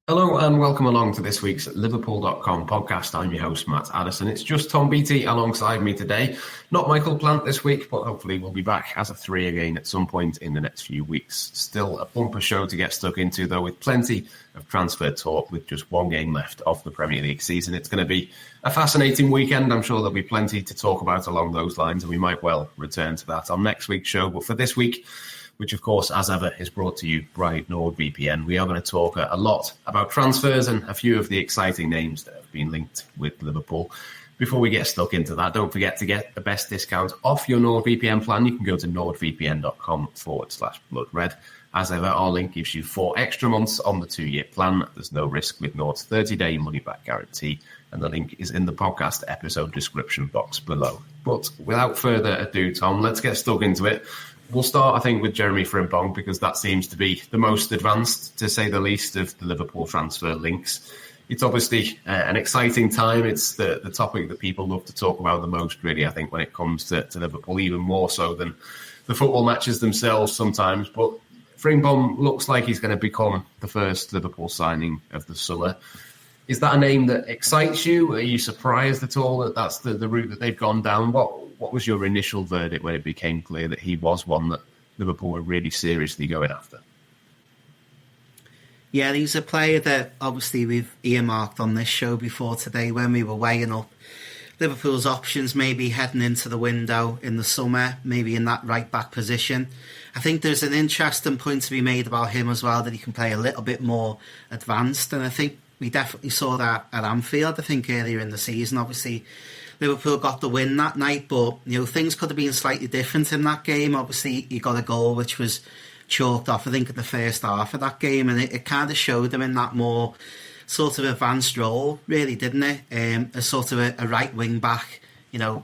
Hello and welcome along to this week's Liverpool.com podcast. I'm your host, Matt Addison. It's just Tom Beattie alongside me today. Not Michael Plant this week, but hopefully we'll be back as a three again at some point in the next few weeks. Still a bumper show to get stuck into, though, with plenty of transfer talk with just one game left of the Premier League season. It's going to be a fascinating weekend. I'm sure there'll be plenty to talk about along those lines, and we might well return to that on next week's show. But for this week, which of course, as ever, is brought to you by NordVPN, we are going to talk a lot about transfers and a few of the exciting names that have been linked with Liverpool. Before we get stuck into that, don't forget to get the best discount off your NordVPN plan. You can go to nordvpn.com/bloodred. As ever, our link gives you 4 extra months on the 2-year plan. There's no risk with Nord's 30-day money-back guarantee, and the link is in the podcast episode description box below. But without further ado, Tom, let's get stuck into it. We'll start, I think, with Jeremie Frimpong, because that seems to be the most advanced, to say the least, of the Liverpool transfer links. It's obviously an exciting time. It's the topic that people love to talk about the most, really, I think, when it comes to Liverpool, even more so than the football matches themselves sometimes. But Frimpong looks like he's going to become the first Liverpool signing of the summer. Is that a name that excites you? Are you surprised at all that that's the route that they've gone down? What was your initial verdict when it became clear that he was one that Liverpool were really seriously going after? Yeah, he's a player that obviously we've earmarked on this show before today when we were weighing up Liverpool's options, maybe heading into the window in the summer, maybe in that right-back position. I think there's an interesting point to be made about him as well, that he can play a little bit more advanced, and I think we definitely saw that at Anfield, I think, earlier in the season. Obviously, Liverpool got the win that night, but things could have been slightly different in that game. Obviously, he got a goal which was chalked off, I think, in the first half of that game, and it kind of showed him in that more sort of advanced role, really, didn't it? As sort of a right wing back,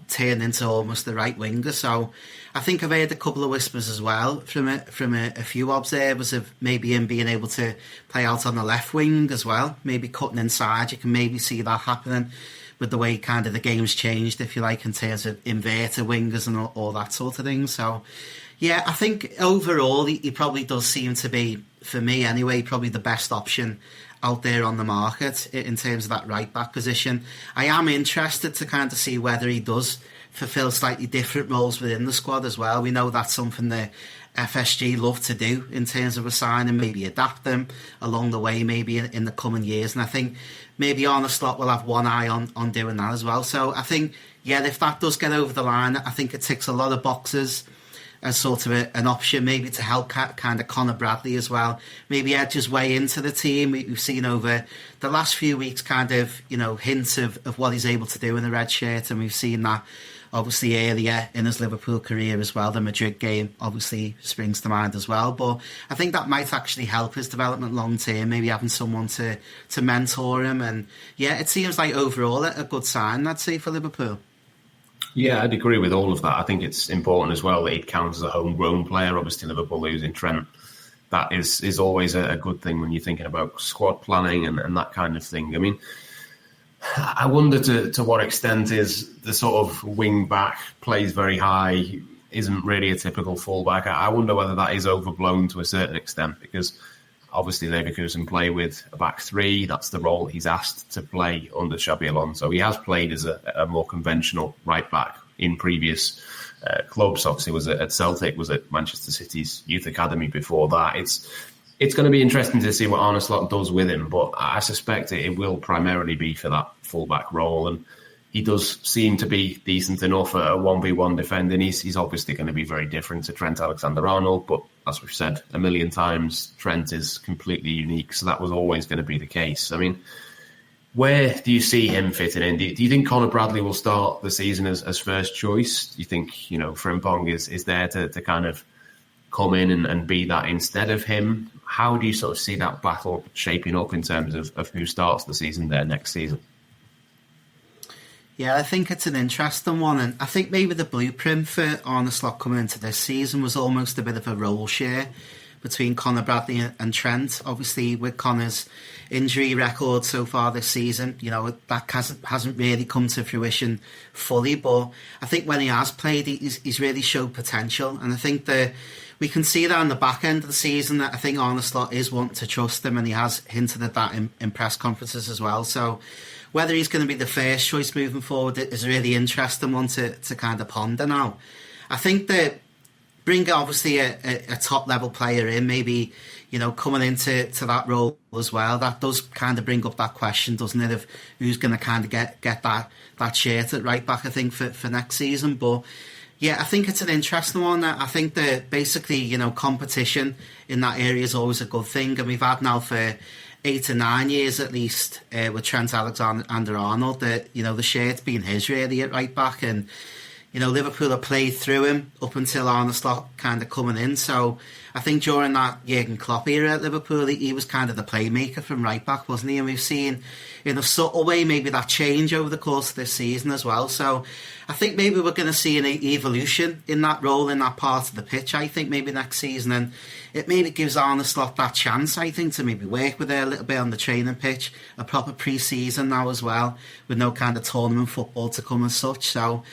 turned into almost the right winger. So I think I've heard a couple of whispers as well from a few observers of maybe him being able to play out on the left wing as well, maybe cutting inside. You can maybe see that happening with the way kind of the game's changed, if you like, in terms of inverted wingers and all that sort of thing. So, yeah, I think overall he probably does seem to be, for me anyway, probably the best option out there on the market in terms of that right-back position. I am interested to kind of see whether he does fulfil slightly different roles within the squad as well. We know that's something that FSG love to do in terms of a signing, maybe adapt them along the way, maybe in the coming years. And I think maybe Arne Slot will have one eye on doing that as well. So I think, yeah, if that does get over the line, I think it ticks a lot of boxes as sort of an option, maybe to help kind of Conor Bradley as well. Maybe edge his way into the team. We've seen over the last few weeks kind of, hints of what he's able to do in the red shirt, and we've seen that obviously earlier in his Liverpool career as well. The Madrid game obviously springs to mind as well, but I think that might actually help his development long term, maybe having someone to mentor him. And yeah, it seems like overall a good sign, I'd say, for Liverpool. Yeah, I'd agree with all of that. I think it's important as well that he counts as a homegrown player. Obviously, Liverpool losing Trent, that is always a good thing when you're thinking about squad planning and that kind of thing. I mean, I wonder to what extent is the sort of wing back, plays very high, isn't really a typical fullback. I wonder whether that is overblown to a certain extent, because obviously Leverkusen play with a back three. That's the role he's asked to play under Xabi Alonso. He has played as a more conventional right back in previous clubs. Obviously was at Celtic, was at Manchester City's youth academy before that. It's going to be interesting to see what Arne Slot does with him, but I suspect it will primarily be for that full-back role, and he does seem to be decent enough at a 1v1 defending. He's obviously going to be very different to Trent Alexander-Arnold, but as we've said a million times, Trent is completely unique, so that was always going to be the case. I mean, where do you see him fitting in? Do you think Conor Bradley will start the season as first choice? Do you think, Frimpong is there to kind of come in and be that instead of him? How do you sort of see that battle shaping up in terms of who starts the season there next season? Yeah, I think it's an interesting one, and I think maybe the blueprint for Arne Slot coming into this season was almost a bit of a role share between Conor Bradley and Trent. Obviously, with Conor's injury record so far this season, that hasn't really come to fruition fully, but I think when he has played, he's really showed potential, and I think that we can see that on the back end of the season that I think Arne Slot is wanting to trust him, and he has hinted at that in press conferences as well. So whether he's going to be the first choice moving forward is a really interesting one to kind of ponder now. I think that bring obviously a top level player in, maybe, you know, coming into that role as well, that does kind of bring up that question, doesn't it, of who's going to kind of get that shirt at right back, I think, for next season. But yeah, I think it's an interesting one. I think that basically, you know, competition in that area is always a good thing, and we've had now for 8 to 9 years at least with Trent Alexander-Arnold, that, you know, the shirt's been his really at right back, and you know, Liverpool have played through him up until Arne Slot kind of coming in. So I think during that Jurgen Klopp era at Liverpool, he was kind of the playmaker from right back, wasn't he? And we've seen in a subtle way maybe that change over the course of this season as well. So I think maybe we're going to see an evolution in that role, in that part of the pitch, I think, maybe next season. And it maybe gives Arne Slot that chance, I think, to maybe work with her a little bit on the training pitch, a proper pre-season now as well, with no kind of tournament football to come as such. So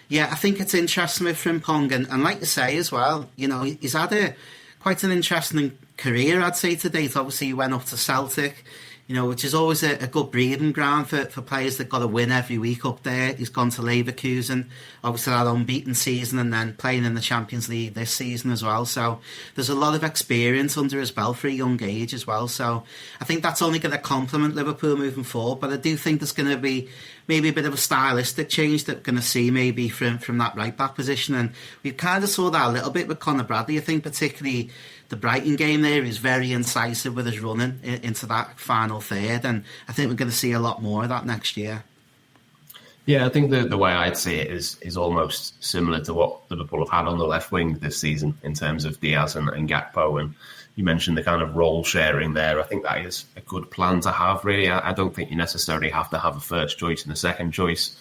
yeah, I think it's interesting with Frimpong, and like you say as well, you know, he's had quite an interesting career, I'd say, to date. Obviously, he went up to Celtic, you know, which is always a good breeding ground for players that got to win every week up there. He's gone to Leverkusen, obviously that unbeaten season, and then playing in the Champions League this season as well. So there's a lot of experience under his belt for a young age as well. So I think that's only going to complement Liverpool moving forward. But I do think there's going to be maybe a bit of a stylistic change that we're going to see maybe from that right-back position. And we've kind of saw that a little bit with Conor Bradley. I think particularly the Brighton game there, he's very incisive with his running into that final third. And I think we're going to see a lot more of that next year. Yeah, I think the way I'd see it is almost similar to what Liverpool have had on the left wing this season in terms of Diaz and Gakpo. And you mentioned the kind of role sharing there. I think that is a good plan to have, really. I don't think you necessarily have to have a first choice and a second choice.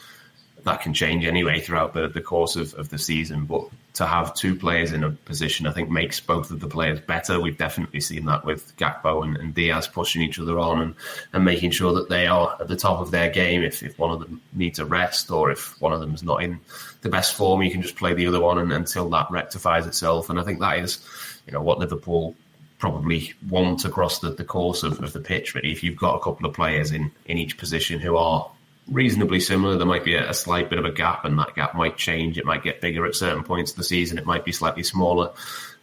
That can change anyway throughout the course of the season. But to have two players in a position, I think, makes both of the players better. We've definitely seen that with Gakpo and Diaz pushing each other on and making sure that they are at the top of their game. If one of them needs a rest, or if one of them is not in the best form, you can just play the other one until that rectifies itself. And I think that is, you know, what Liverpool probably want across the course of the pitch, really. If you've got a couple of players in each position who are reasonably similar, there might be a slight bit of a gap, and that gap might change. It might get bigger at certain points of the season. It might be slightly smaller.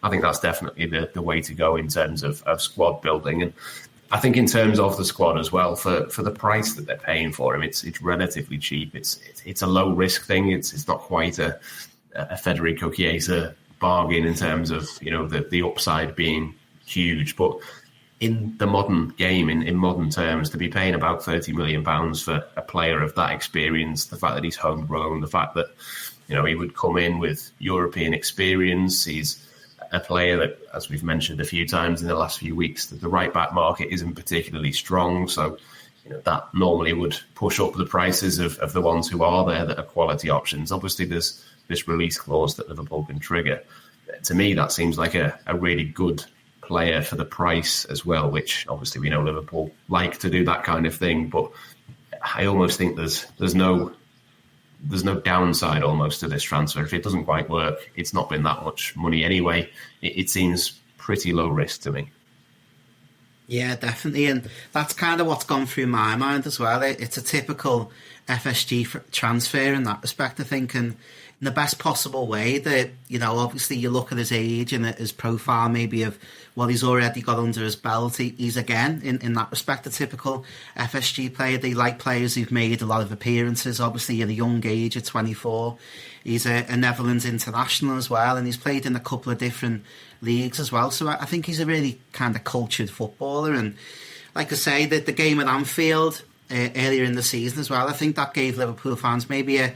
I think that's definitely the way to go in terms of squad building. And I think in terms of the squad as well, for the price that they're paying for him, it's relatively cheap. It's a low risk thing. It's not quite a Federico Chiesa bargain in terms of, you know, the upside being huge, but in the modern game, in modern terms, to be paying about £30 million for a player of that experience, the fact that he's homegrown, the fact that, you know, he would come in with European experience. He's a player that, as we've mentioned a few times in the last few weeks, that the right back market isn't particularly strong. So, you know, that normally would push up the prices of the ones who are there that are quality options. Obviously, there's this release clause that Liverpool can trigger. To me, that seems like a really good player for the price as well, which obviously we know Liverpool like to do that kind of thing, but I almost think there's no downside almost to this transfer. If it doesn't quite work, it's not been that much money anyway. It seems pretty low risk to me. Yeah, definitely, and that's kind of what's gone through my mind as well. It's a typical FSG transfer in that respect, I think, and in the best possible way. That, you know, obviously you look at his age and at his profile maybe of what he's already got under his belt. He's again, in that respect, a typical FSG player. They like players who've made a lot of appearances, obviously at a young age at 24. He's a Netherlands international as well, and he's played in a couple of different leagues as well. So I think he's a really kind of cultured footballer. And like I say, the game at Anfield earlier in the season as well, I think that gave Liverpool fans maybe a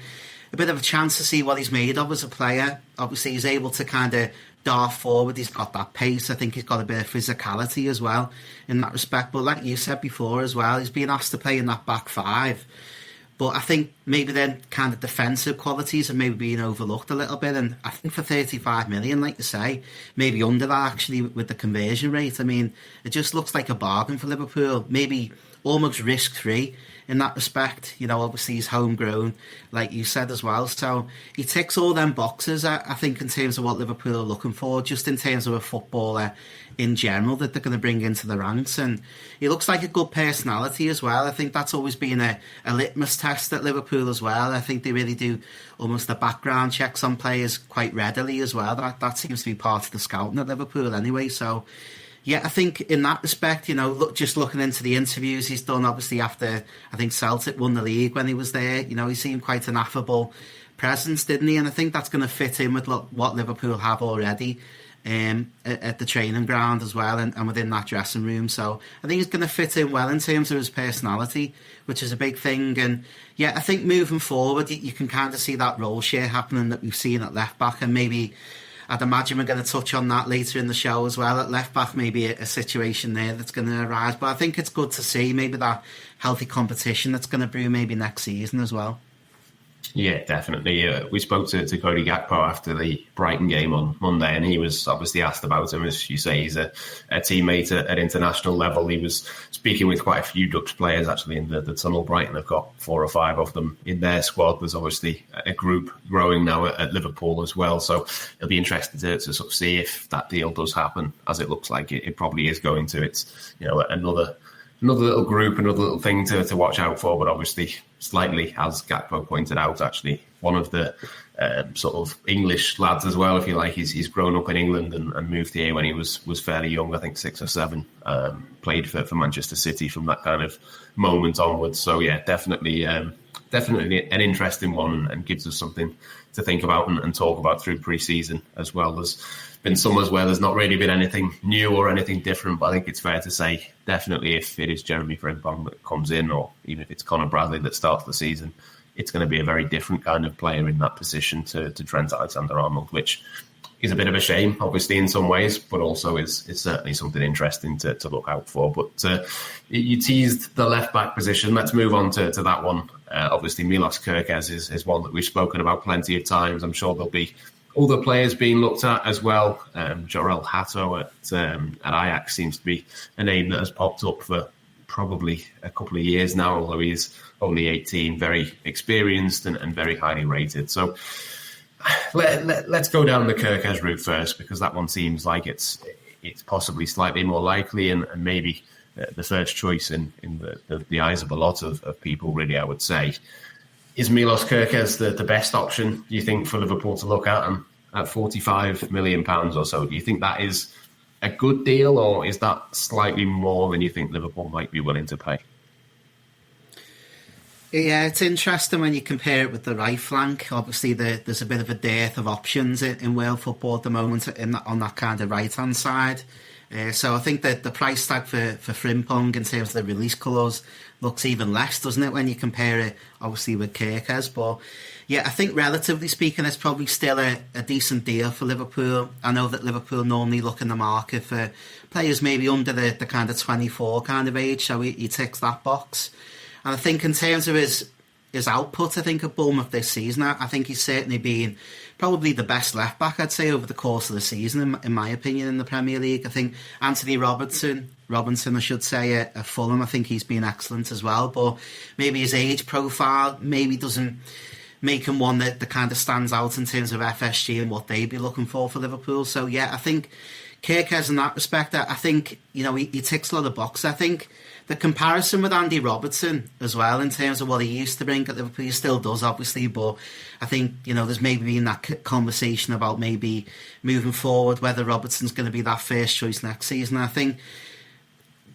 bit of a chance to see what he's made of as a player. Obviously, he's able to kind of dart forward. He's got that pace. I think he's got a bit of physicality as well in that respect. But like you said before as well, he's been asked to play in that back five But I think maybe then kind of defensive qualities are maybe being overlooked a little bit. And I think for 35 million, like you say, maybe under that actually with the conversion rate, I mean, it just looks like a bargain for Liverpool. Maybe almost risk-free in that respect. You know, obviously he's homegrown, like you said as well. So he ticks all them boxes, I think, in terms of what Liverpool are looking for, just in terms of a footballer in general that they're going to bring into the ranks. And he looks like a good personality as well. I think that's always been a litmus test at Liverpool as well. I think they really do almost the background checks on players quite readily as well. That seems to be part of the scouting at Liverpool anyway. So yeah, I think in that respect, you know, just looking into the interviews he's done, obviously after, I think Celtic won the league when he was there, you know, he seemed quite an affable presence, didn't he? And I think that's going to fit in with what Liverpool have already at the training ground as well, and within that dressing room. So I think he's going to fit in well in terms of his personality, which is a big thing. And yeah, I think moving forward, you can kind of see that role share happening that we've seen at left back, and maybe I'd imagine we're going to touch on that later in the show as well. At left back, maybe a situation there that's going to arise. But I think it's good to see maybe that healthy competition that's going to brew maybe next season as well. Yeah, definitely. We spoke to Cody Gakpo after the Brighton game on Monday, and he was obviously asked about him. As you say, he's a teammate at international level. He was speaking with quite a few Dutch players actually in the tunnel. Brighton have got 4 or 5 of them in their squad. There's obviously a group growing now at Liverpool as well. So it'll be interesting to sort of see if that deal does happen, as it looks like it probably is going to. It's, you know, another little group, another little thing to watch out for. But obviously, slightly, as Gakpo pointed out, actually, one of the sort of English lads as well, if you like. He's grown up in England and moved here when he was fairly young, I think 6 or 7. Played for Manchester City from that kind of moment onwards. So yeah, definitely an interesting one, and gives us something to think about and talk about through pre-season as well. There's been summers where there's not really been anything new or anything different, but I think it's fair to say definitely if it is Jeremie Frimpong that comes in, or even if it's Conor Bradley that starts the season, it's going to be a very different kind of player in that position to Trent Alexander-Arnold, which is a bit of a shame, obviously, in some ways, but also is certainly something interesting to look out for. But you teased the left-back position. Let's move on to that one. Obviously, Milos Kerkez is one that we've spoken about plenty of times. I'm sure there'll be other players being looked at as well. Jorel Hato at Ajax seems to be a name that has popped up for probably a couple of years now, although he's only 18, very experienced and very highly rated. So let's go down the Kerkez route first, because that one seems like it's possibly slightly more likely and maybe the first choice in the eyes of a lot of people, really, I would say. Is Milos Kerkez the best option, do you think, for Liverpool to look at? And at £45 million or so, do you think that is a good deal, or is that slightly more than you think Liverpool might be willing to pay? Yeah, it's interesting when you compare it with the right flank. Obviously, there's a bit of a dearth of options in world football at the moment on that kind of right-hand side. So I think that the price tag for Frimpong in terms of the release clause looks even less, doesn't it, when you compare it, obviously, with Kerkez. But yeah, I think relatively speaking, it's probably still a decent deal for Liverpool. I know that Liverpool normally look in the market for players maybe under the kind of 24 kind of age, so he ticks that box. And I think in terms of his output, I think at Bournemouth this season, I think he's certainly been probably the best left back, I'd say, over the course of the season, in my opinion, in the Premier League. I think Anthony Robinson, I should say, at Fulham, I think he's been excellent as well. But maybe his age profile maybe doesn't make him one that kind of stands out in terms of FSG and what they'd be looking for Liverpool. So yeah, I think Kerkez in that respect, I think, you know, he ticks a lot of boxes. I think the comparison with Andy Robertson as well, in terms of what he used to bring at Liverpool, he still does, obviously, but I think, you know, there's maybe been that conversation about maybe moving forward whether Robertson's going to be that first choice next season. I think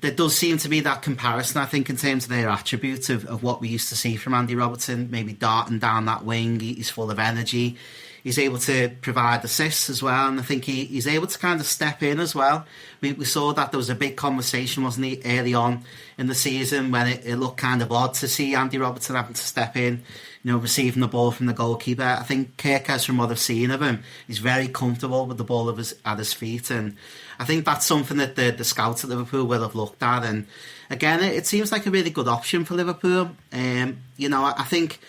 there does seem to be that comparison, I think, in terms of their attributes of what we used to see from Andy Robertson, maybe darting down that wing. He's full of energy. he's able to provide assists as well, and I think he's able to kind of step in as well. We saw that there was a big conversation, wasn't it, early on in the season when it looked kind of odd to see Andy Robertson having to step in, receiving the ball from the goalkeeper. I think Kerkez, from what I've seen of him, he's very comfortable with the ball at his feet, and I think that's something that the scouts at Liverpool will have looked at. And again, it seems like a really good option for Liverpool. I think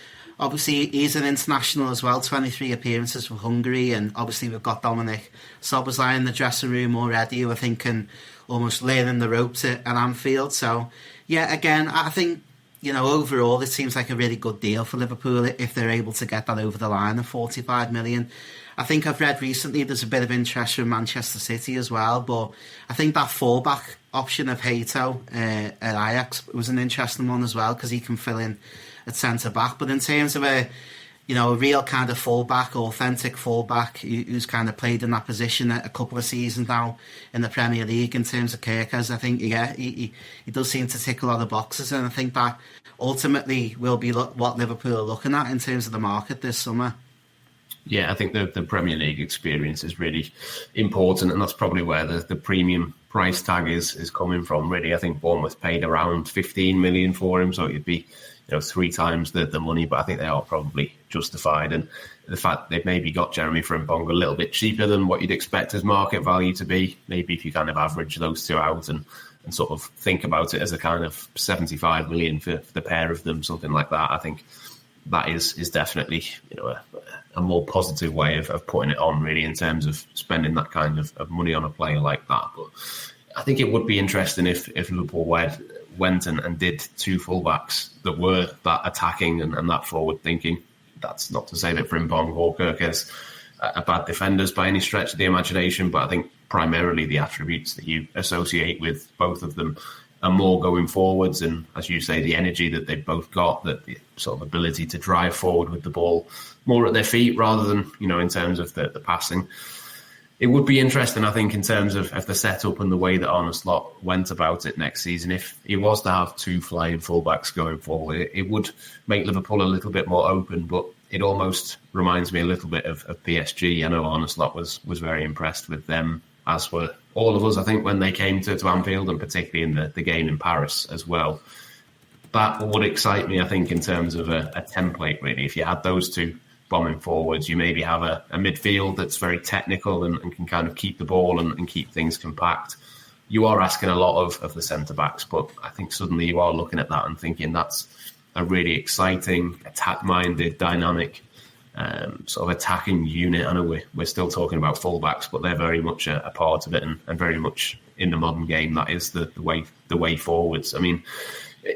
obviously he's an international as well, 23 appearances for Hungary, and obviously we've got Dominic Szoboszlai in the dressing room already, who I think can almost learn the ropes at Anfield. So yeah, again, I think overall it seems like a really good deal for Liverpool if they're able to get that over the line of 45 million. I think I've read recently there's a bit of interest from Manchester City as well, but I think that fullback option of Hato at Ajax was an interesting one as well, because he can fill in at centre back. But in terms of a real kind of fullback, authentic fullback who's kind of played in that position a couple of seasons now in the Premier League, in terms of Kerkez, I think he does seem to tick a lot of boxes, and I think that ultimately will be what Liverpool are looking at in terms of the market this summer. Yeah, I think the Premier League experience is really important, and that's probably where the premium price tag is coming from, really. I think Bournemouth paid around 15 million for him, so it'd be 3 times the money, but I think they are probably justified. And the fact they've maybe got Jeremie Frimpong a little bit cheaper than what you'd expect his market value to be, maybe if you kind of average those two out and sort of think about it as a kind of 75 million for the pair of them, something like that, I think that is definitely a more positive way of putting it on, really, in terms of spending that kind of money on a player like that. But I think it would be interesting if Liverpool went and did 2 fullbacks that were that attacking and that forward thinking. That's not to say that Frimpong or Kerkez are bad defenders by any stretch of the imagination, but I think primarily the attributes that you associate with both of them are more going forwards, and as you say, the energy that they've both got, that the sort of ability to drive forward with the ball more at their feet rather than in terms of the passing. It would be interesting, I think, in terms of the setup and the way that Arne Slot went about it next season. If he was to have 2 flying fullbacks going forward, it would make Liverpool a little bit more open, but it almost reminds me a little bit of PSG. I know Arne Slot was very impressed with them, as were all of us, I think, when they came to Anfield, and particularly in the game in Paris as well. That would excite me, I think, in terms of a template, really. If you had those 2 bombing forwards, you maybe have a midfield that's very technical and can kind of keep the ball and keep things compact. You are asking a lot of the centre-backs, but I think suddenly you are looking at that and thinking that's a really exciting, attack-minded, dynamic sort of attacking unit. I know we're still talking about fullbacks, but they're very much a part of it, and very much in the modern game, that is the way forwards. I mean,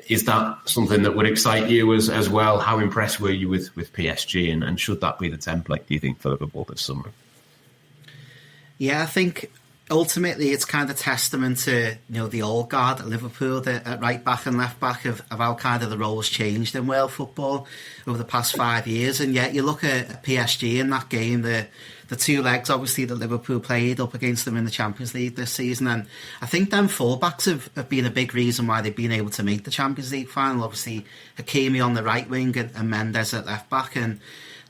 is that something that would excite you as well? How impressed were you with PSG, and should that be the template, do you think, for Liverpool this summer? Yeah, I think ultimately it's kind of testament to the old guard at Liverpool, at right back and left back, of how kind of the roles changed in world football over the past 5 years. And yet you look at PSG in that game, the 2 legs obviously that Liverpool played up against them in the Champions League this season, and I think them fullbacks have been a big reason why they've been able to make the Champions League final. Obviously Hakimi on the right wing and Mendes at left back, and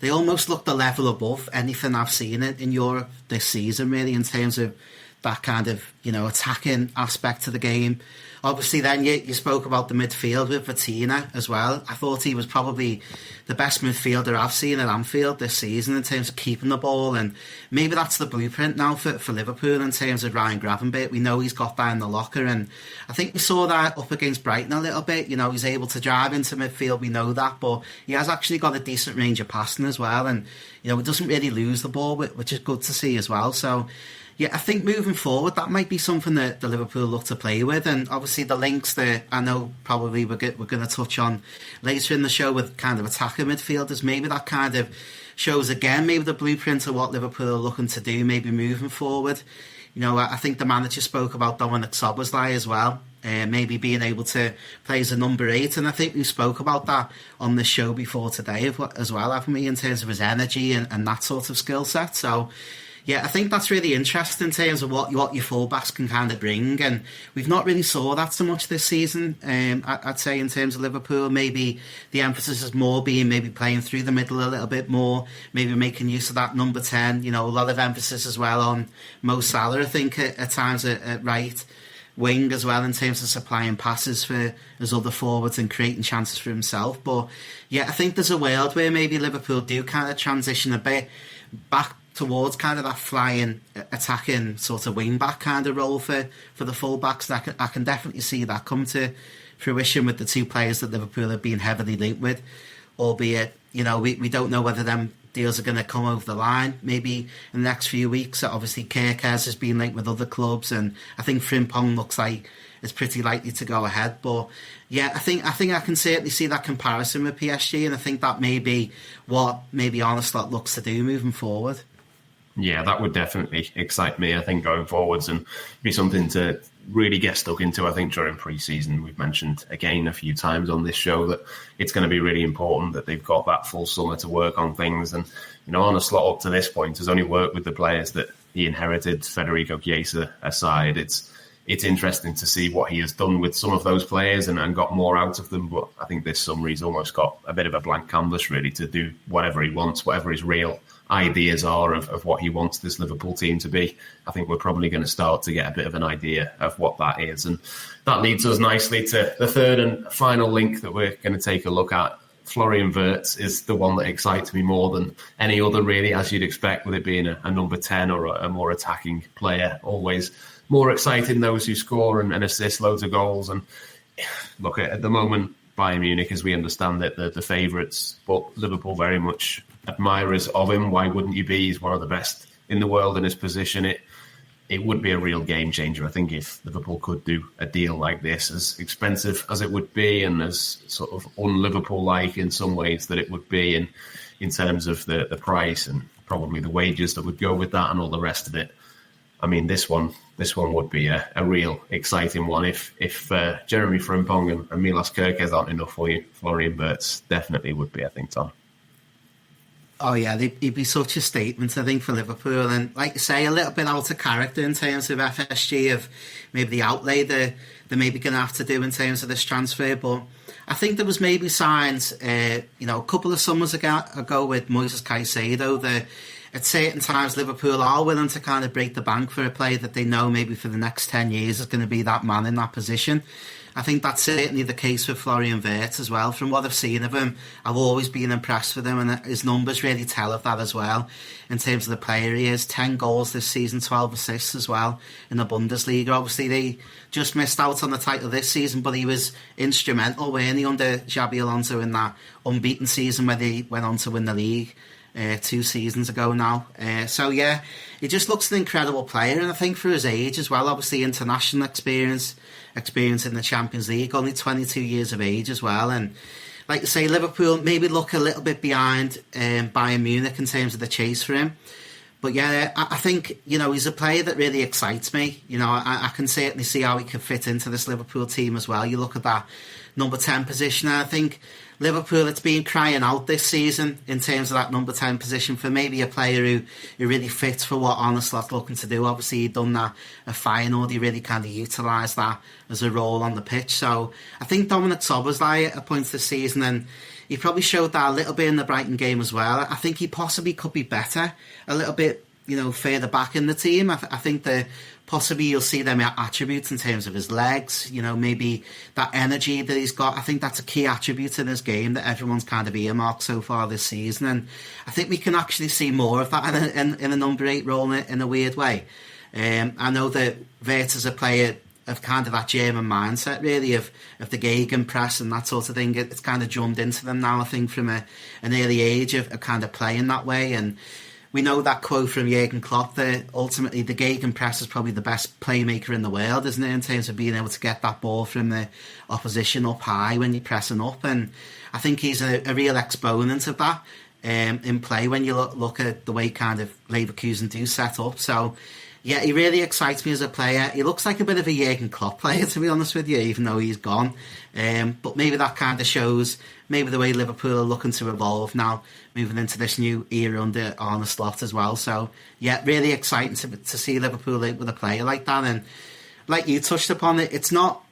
they almost look the level above anything I've seen in Europe this season, really, in terms of that kind of attacking aspect to the game. Obviously then you spoke about the midfield with Vitinha as well. I thought he was probably the best midfielder I've seen at Anfield this season in terms of keeping the ball, and maybe that's the blueprint now for Liverpool in terms of Ryan Gravenberch. We know he's got that in the locker, and I think we saw that up against Brighton a little bit. He's able to drive into midfield, we know that, but he has actually got a decent range of passing as well, and he doesn't really lose the ball, which is good to see as well. So yeah, I think moving forward, that might be something that the Liverpool look to play with. And obviously the links that I know probably we're going to touch on later in the show with kind of attacker midfielders, maybe that kind of shows again maybe the blueprint of what Liverpool are looking to do, maybe moving forward. I think the manager spoke about Dominic Szoboszlai as well, maybe being able to play as a number 8. And I think we spoke about that on the show before today as well, haven't we, in terms of his energy and that sort of skill set. So Yeah, I think that's really interesting in terms of what your fullbacks can kind of bring, and we've not really saw that so much this season. I'd say in terms of Liverpool, maybe the emphasis is more being maybe playing through the middle a little bit more, maybe making use of that number 10. You know, a lot of emphasis as well on Mo Salah, I think, at times at right wing as well, in terms of supplying passes for his other forwards and creating chances for himself. But yeah, I think there's a world where maybe Liverpool do kind of transition a bit back towards kind of that flying, attacking sort of wing-back kind of role for the full-backs. And I can definitely see that come to fruition with the two players that Liverpool have been heavily linked with, albeit, you know, we don't know whether them deals are going to come over the line maybe in the next few weeks. Obviously, Kerkez has been linked with other clubs, and I think Frimpong looks like it's pretty likely to go ahead. But yeah, I think I can certainly see that comparison with PSG, and I think that may be what maybe Arne Slot looks to do moving forward. Yeah, that would definitely excite me, I think, going forwards, and be something to really get stuck into. I think during pre-season, we've mentioned again a few times on this show that it's going to be really important that they've got that full summer to work on things. And, you know, Arne Slot up to this point has only worked with the players that he inherited, Federico Chiesa aside. It's interesting to see what he has done with some of those players and got more out of them. But I think this summer he's almost got a bit of a blank canvas, really, to do whatever he wants, whatever his real ideas are of what he wants this Liverpool team to be. I think we're probably going to start to get a bit of an idea of what that is. And that leads us nicely to the third and final link that we're going to take a look at. Florian Wirtz is the one that excites me more than any other, really, as you'd expect, with it being a number 10 or a more attacking player. Always more exciting, those who score and assist loads of goals. And look, at the moment, Bayern Munich, as we understand it, the favourites, but Liverpool very much admirers of him. Why wouldn't you be? He's one of the best in the world in his position. It would be a real game changer, I think, if Liverpool could do a deal like this, as expensive as it would be and as sort of un-Liverpool-like in some ways that it would be in terms of the price and probably the wages that would go with that and all the rest of it. I mean, this one would be a real exciting one. If Jeremie Frimpong and Milos Kerkez aren't enough for you, Florian Wirtz definitely would be, I think, Tom. Oh yeah, he'd be such a statement, I think, for Liverpool, and like you say, a little bit out of character in terms of FSG, of maybe the outlay they're maybe going to have to do in terms of this transfer. But I think there was maybe signs, a couple of summers ago with Moises Caicedo, that at certain times Liverpool are willing to kind of break the bank for a player that they know maybe for the next 10 years is going to be that man in that position. I think that's certainly the case with Florian Wirtz as well. From what I've seen of him, I've always been impressed with him, and his numbers really tell of that as well. In terms of the player he is, 10 goals this season, 12 assists as well in the Bundesliga. Obviously, they just missed out on the title this season, but he was instrumental, weren't he, under Xabi Alonso in that unbeaten season where they went on to win the league 2 seasons ago now. So yeah, he just looks an incredible player, and I think for his age as well, obviously international experience in the Champions League, only 22 years of age as well. And like you say, Liverpool maybe look a little bit behind Bayern Munich in terms of the chase for him. But yeah, I think, he's a player that really excites me. I can certainly see how he could fit into this Liverpool team as well. You look at that number 10 position, and I think Liverpool, it's been crying out this season in terms of that number 10 position for maybe a player who really fits for what Arne Slot's looking to do. Obviously, he'd done that at Feyenoord. He really kind of utilised that as a role on the pitch. So I think Dominic Szoboszlai at points this season, and he probably showed that a little bit in the Brighton game as well. I think he possibly could be better a little bit, further back in the team. I think that possibly you'll see them attributes in terms of his legs, maybe that energy that he's got. I think that's a key attribute in his game that everyone's kind of earmarked so far this season. And I think we can actually see more of that in a number 8 role in a weird way. I know that Wirtz is a player of kind of that German mindset, really, of the gegenpress and that sort of thing. It's kind of drummed into them now, I think, from an early age of kind of playing that way. And we know that quote from Jurgen Klopp that ultimately the gegenpress is probably the best playmaker in the world, isn't it, in terms of being able to get that ball from the opposition up high when you're pressing up. And I think he's a real exponent of that in play when you look at the way kind of Leverkusen do set up. So Yeah, he really excites me as a player. He looks like a bit of a Jurgen Klopp player, to be honest with you, even though he's gone. But maybe that kind of shows maybe the way Liverpool are looking to evolve now, moving into this new era under Arne Slot as well. So, yeah, really exciting to see Liverpool with a player like that. And like you touched upon it, it's not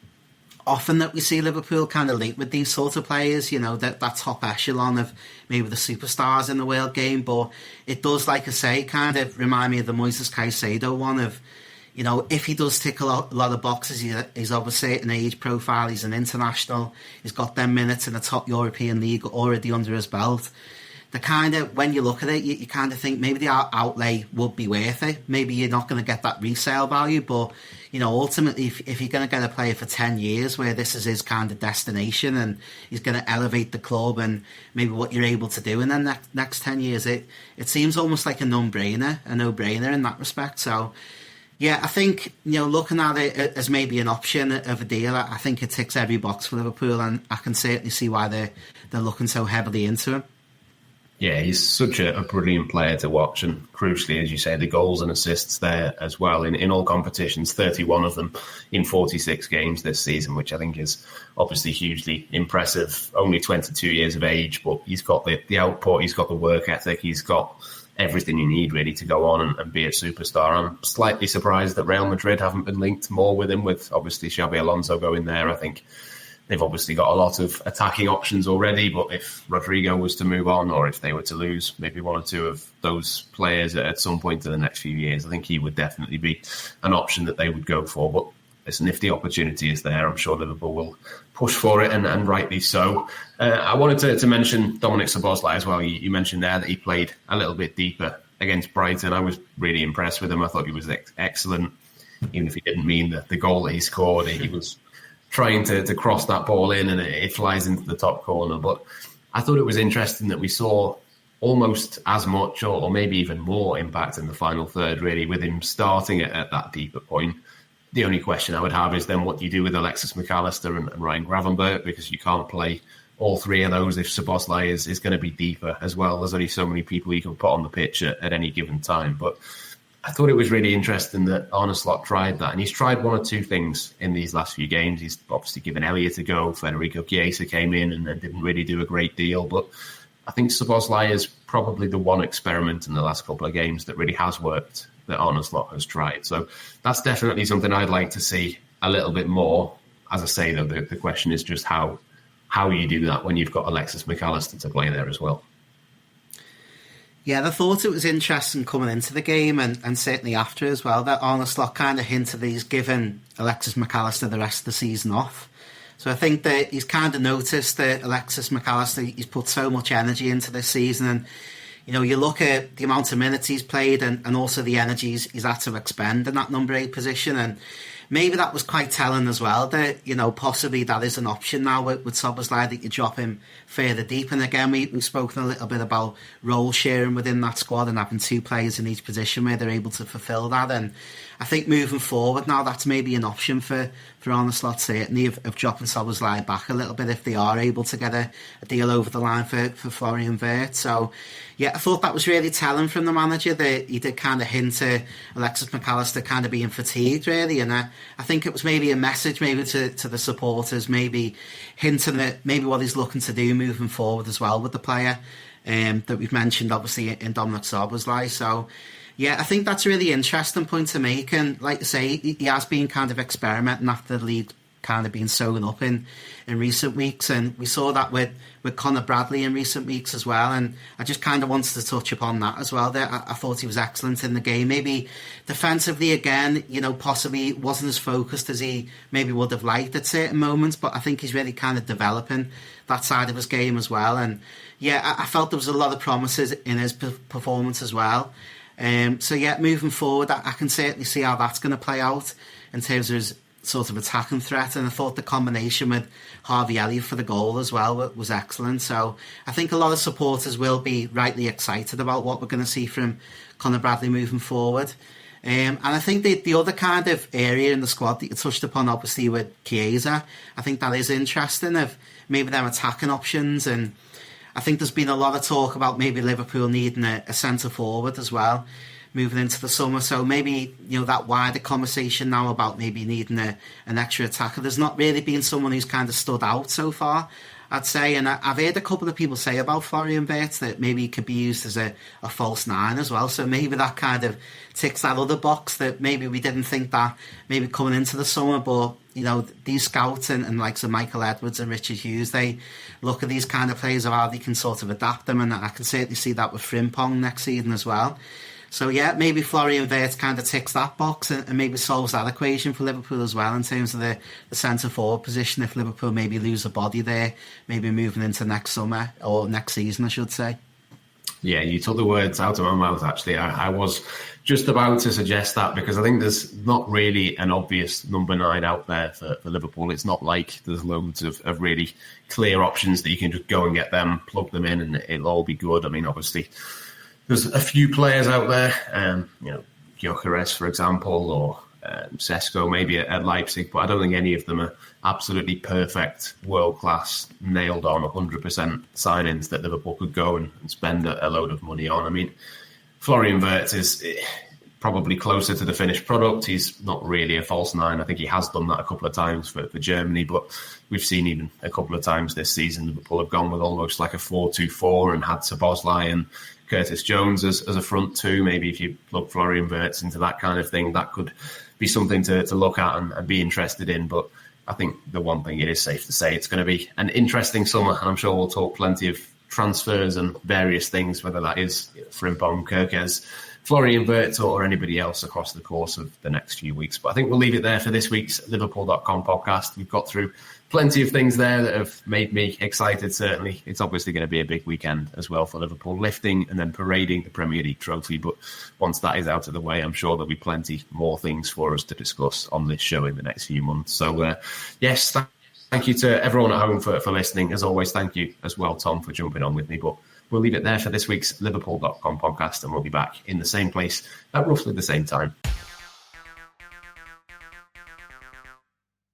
often that we see Liverpool kind of linked with these sort of players, you know, that top echelon of maybe the superstars in the world game. But it does, like I say, kind of remind me of the Moises Caicedo one of, you know, if he does tick a lot of boxes, he's of a certain age profile, he's an international, he's got them minutes in the top European league already under his belt. The kind of, when you look at it, you kind of think maybe the outlay would be worth it. Maybe you're not going to get that resale value, but, you know, ultimately, if you're going to get a player for 10 years where this is his kind of destination and he's going to elevate the club and maybe what you're able to do in the next 10 years, it seems almost like a no-brainer in that respect. So, yeah, I think, you know, looking at it as maybe an option of a deal, I think it ticks every box for Liverpool, and I can certainly see why they're looking so heavily into him. Yeah, he's such a brilliant player to watch, and crucially, as you say, the goals and assists there as well in all competitions, 31 of them in 46 games this season, which I think is obviously hugely impressive. Only 22 years of age, but he's got the output, he's got the work ethic, he's got everything you need really to go on and be a superstar. I'm slightly surprised that Real Madrid haven't been linked more with him, with obviously Xabi Alonso going there. I think they've obviously got a lot of attacking options already, but if Rodrigo was to move on, or if they were to lose maybe one or two of those players at some point in the next few years, I think he would definitely be an option that they would go for. But listen, if the opportunity is there, I'm sure Liverpool will push for it, and rightly so. I wanted to mention Dominic Szoboszlai as well. You mentioned there that he played a little bit deeper against Brighton. I was really impressed with him. I thought he was excellent, even if he didn't mean the goal that he scored. He was trying to cross that ball in, and it flies into the top corner. But I thought it was interesting that we saw almost as much or maybe even more impact in the final third, really, with him starting at that deeper point. The only question I would have is then what do you do with Alexis McAllister and Ryan Gravenberch, because you can't play all three of those if Szoboszlai is going to be deeper as well. There's only so many people you can put on the pitch at any given time. But I thought it was really interesting that Arne Slot tried that, and he's tried one or two things in these last few games. He's obviously given Elliott a go. Federico Chiesa came in and didn't really do a great deal, but I think Szoboszlai is probably the one experiment in the last couple of games that really has worked, that Arne Slot has tried. So that's definitely something I'd like to see a little bit more. As I say, though, the question is just how you do that when you've got Alexis McAllister to play there as well. Yeah, I thought it was interesting coming into the game and certainly after as well, that Arne Slot kind of hinted that he's given Alexis McAllister the rest of the season off. So I think that he's kind of noticed that Alexis McAllister, he's put so much energy into this season, and you know, you look at the amount of minutes he's played and also the energy he's had to expend in that number 8 position, and maybe that was quite telling as well, that, you know, possibly that is an option now with Szoboszlai, that you drop him further deep. And again, we've spoken a little bit about role sharing within that squad and having 2 players in each position where they're able to fulfil that. And I think moving forward now, that's maybe an option for Arne Slot, certainly, of dropping Szoboszlai back a little bit if they are able to get a deal over the line for Florian Wirtz. So, yeah, I thought that was really telling from the manager, that he did kind of hint to Alexis McAllister kind of being fatigued, really. And I think it was maybe a message maybe to the supporters, maybe hinting at maybe what he's looking to do moving forward as well with the player that we've mentioned, obviously, in Dominic Szoboszlai. So, yeah, I think that's a really interesting point to make. And like I say, he has been kind of experimenting after the league kind of been sewn up in recent weeks, and we saw that with Conor Bradley in recent weeks as well. And I just kind of wanted to touch upon that as well. There, I thought he was excellent in the game. Maybe defensively, again, you know, possibly wasn't as focused as he maybe would have liked at certain moments, but I think he's really kind of developing that side of his game as well. And yeah, I felt there was a lot of promises in his performance as well. So yeah, moving forward, I can certainly see how that's going to play out in terms of his sort of attacking threat. And I thought the combination with Harvey Elliott for the goal as well was excellent. So I think a lot of supporters will be rightly excited about what we're going to see from Conor Bradley moving forward. And I think the other kind of area in the squad that you touched upon, obviously, with Chiesa, I think that is interesting, of maybe them attacking options. And I think there's been a lot of talk about maybe Liverpool needing a centre forward as well. moving into the summer. So maybe, that wider conversation now about maybe needing an extra attacker. There's not really been someone who's kind of stood out so far, I'd say. And I've heard a couple of people say about Florian Wirtz that maybe he could be used as a false nine as well. So maybe that kind of ticks that other box that maybe we didn't think that maybe coming into the summer. But, these scouts and like so Michael Edwards and Richard Hughes, they look at these kind of players of how they can sort of adapt them. And I can certainly see that with Frimpong next season as well. So, yeah, maybe Florian Wirtz kind of ticks that box and maybe solves that equation for Liverpool as well in terms of the centre-forward position. If Liverpool maybe lose a body there, maybe moving into next summer or next season, I should say. Yeah, you took the words out of my mouth, actually. I was just about to suggest that because I think there's not really an obvious number 9 out there for Liverpool. It's not like there's loads of really clear options that you can just go and get them, plug them in, and it'll all be good. I mean, obviously, there's a few players out there, Kerkez, for example, or Sesko maybe at Leipzig, but I don't think any of them are absolutely perfect, world-class, nailed-on 100% signings that Liverpool could go and spend a load of money on. I mean, Florian Wirtz is probably closer to the finished product. He's not really a false nine. I think he has done that a couple of times for Germany, but we've seen even a couple of times this season Liverpool have gone with almost like a 4-2-4 and had Szoboszlai and Curtis Jones as a front two. Maybe if you plug Florian Wirtz into that kind of thing, that could be something to look at and be interested in. But I think the one thing it is safe to say, it's going to be an interesting summer, and I'm sure we'll talk plenty of transfers and various things, whether that is Frimpong, Kerkez, Florian Wirtz or anybody else across the course of the next few weeks. But I think we'll leave it there for this week's Liverpool.com podcast. We've got through plenty of things there that have made me excited, certainly. It's obviously going to be a big weekend as well for Liverpool, lifting and then parading the Premier League trophy. But once that is out of the way, I'm sure there'll be plenty more things for us to discuss on this show in the next few months. So, yes, thank you to everyone at home for listening. As always, thank you as well, Tom, for jumping on with me. But we'll leave it there for this week's Liverpool.com podcast, and we'll be back in the same place at roughly the same time